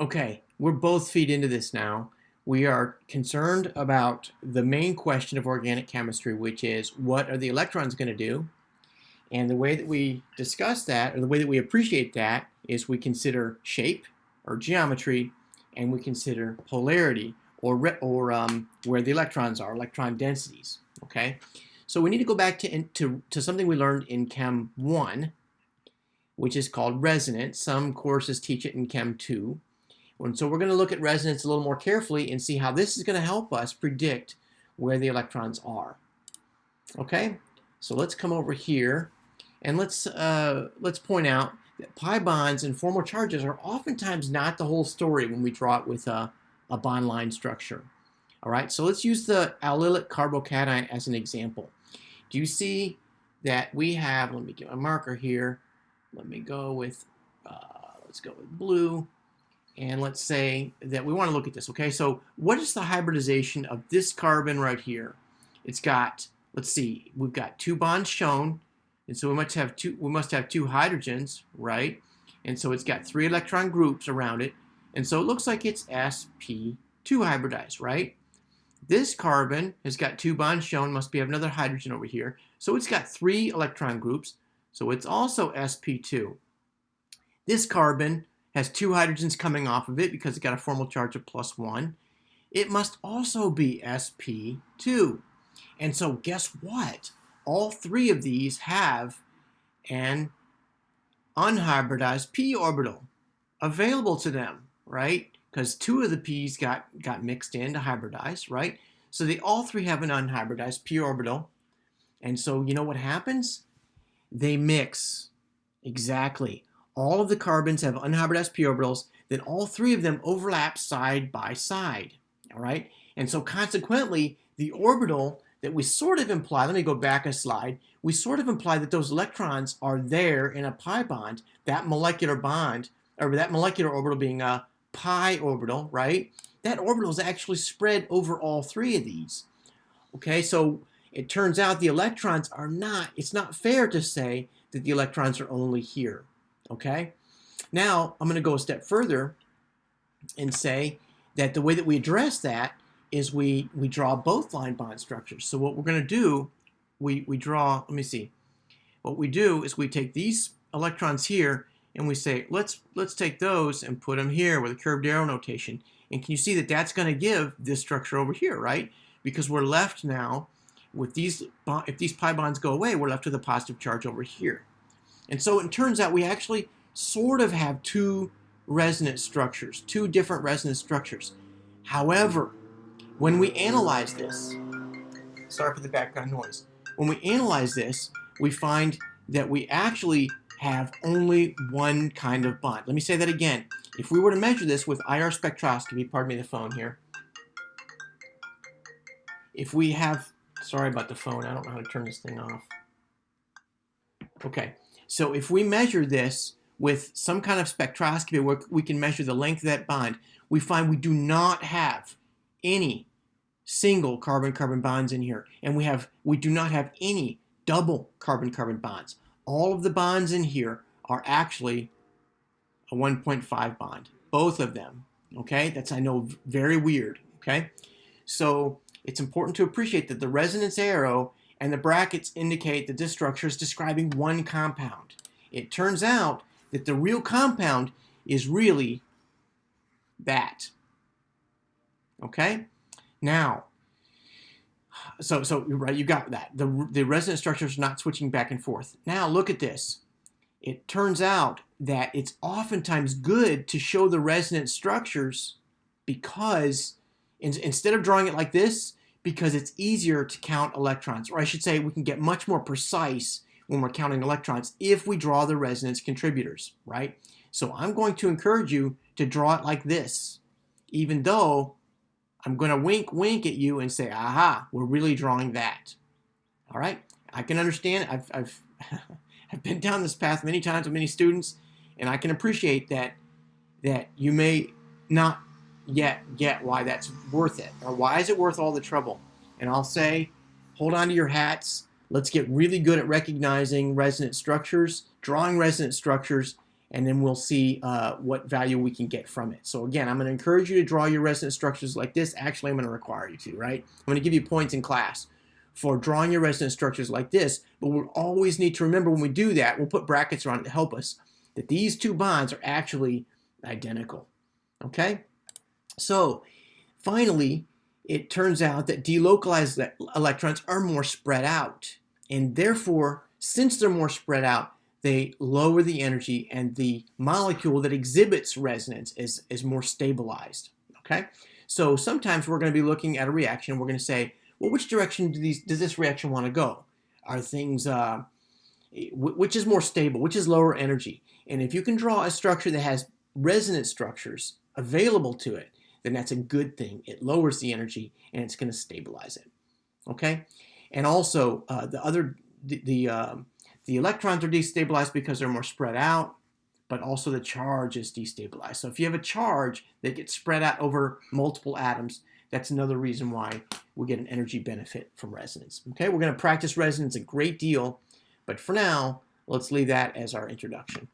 Okay, we're both feet into this now. We are concerned about the main question of organic chemistry, which is what are the electrons going to do? And the way that we discuss that, or the way that we appreciate that, is we consider shape or geometry, and we consider polarity or where the electrons are, electron densities. Okay, so we need to go back to something we learned in Chem 1, which is called resonance. Some courses teach it in Chem 2. And so we're going to look at resonance a little more carefully and see how this is going to help us predict where the electrons are. Okay, so let's come over here and let's point out that pi bonds and formal charges are oftentimes not the whole story when we draw it with a bond line structure. All right, so let's use the allylic carbocation as an example. Do you see that we have, let me get my marker here, let me go with, let's go with blue. And let's say that we want to look at this, okay? So what is the hybridization of this carbon right here? It's got, let's see, we've got two bonds shown, and so we must have two hydrogens, right? And so it's got 3 electron groups around it, and so it looks like it's sp2 hybridized, right? This carbon has got 2 bonds shown, must have another hydrogen over here, so it's got 3 electron groups, so it's also sp2. This carbon has 2 hydrogens coming off of it because it's got a formal charge of +1. It must also be sp2. And so guess what? All 3 of these have an unhybridized p orbital available to them, right? Because 2 of the p's got mixed in to hybridize, right? So they all 3 have an unhybridized p orbital. And so you know what happens? They mix. Exactly. All of the carbons have unhybridized p orbitals, then all 3 of them overlap side by side, all right? And so consequently, the orbital that we sort of imply, let me go back a slide, we sort of imply that those electrons are there in a pi bond, that molecular bond, or that molecular orbital being a pi orbital, right? That orbital is actually spread over all 3 of these, okay? So it turns out the electrons are not, it's not fair to say that the electrons are only here. Okay, now I'm going to go a step further and say that the way that we address that is we draw both line bond structures. So what we're going to do, we draw, let me see, what we do is we take these electrons here and we say, let's take those and put them here with a curved arrow notation. And can you see that that's going to give this structure over here, right? Because we're left now with these, if these pi bonds go away, we're left with a positive charge over here. And so it turns out we actually sort of have 2 resonance structures, 2 different resonance structures. However, when we analyze this, sorry for the background noise, when we analyze this, we find that we actually have only one kind of bond. Let me say that again. If we were to measure this with IR spectroscopy, pardon me the phone here, if we have, sorry about the phone, I don't know how to turn this thing off. Okay. So if we measure this with some kind of spectroscopy where we can measure the length of that bond, we find we do not have any single carbon-carbon bonds in here. And we do not have any double carbon-carbon bonds. All of the bonds in here are actually a 1.5 bond. Both of them. Okay? That's, I know, very weird. Okay? So it's important to appreciate that the resonance arrow and the brackets indicate that this structure is describing one compound. It turns out that the real compound is really that. Okay? Now, so right, you got that. The resonance structure is not switching back and forth. Now, look at this. It turns out that it's oftentimes good to show the resonance structures because instead of drawing it like this, because it's easier to count electrons. Or I should say we can get much more precise when we're counting electrons if we draw the resonance contributors, right? So I'm going to encourage you to draw it like this, even though I'm going to wink at you and say, aha, we're really drawing that. All right? I can understand. I've been down this path many times with many students, and I can appreciate that you may not yet get why that's worth it, or why is it worth all the trouble. And I'll say, hold on to your hats. Let's get really good at recognizing resonance structures, drawing resonance structures, and then we'll see what value we can get from it. So again, I'm going to encourage you to draw your resonance structures like this. Actually, I'm going to require you to, right? I'm going to give you points in class for drawing your resonance structures like this, but we'll always need to remember when we do that, we'll put brackets around it to help us, that these two bonds are actually identical, okay? So finally, it turns out that delocalized electrons are more spread out, and therefore, since they're more spread out, they lower the energy, and the molecule that exhibits resonance is more stabilized, okay? So sometimes we're going to be looking at a reaction, we're going to say, well, which direction does this reaction want to go? Are things, which is more stable, which is lower energy? And if you can draw a structure that has resonance structures available to it, then that's a good thing. It lowers the energy, and it's going to stabilize it, okay? And also, the electrons are destabilized because they're more spread out, but also the charge is destabilized. So if you have a charge that gets spread out over multiple atoms, that's another reason why we get an energy benefit from resonance. Okay, we're going to practice resonance a great deal, but for now, let's leave that as our introduction.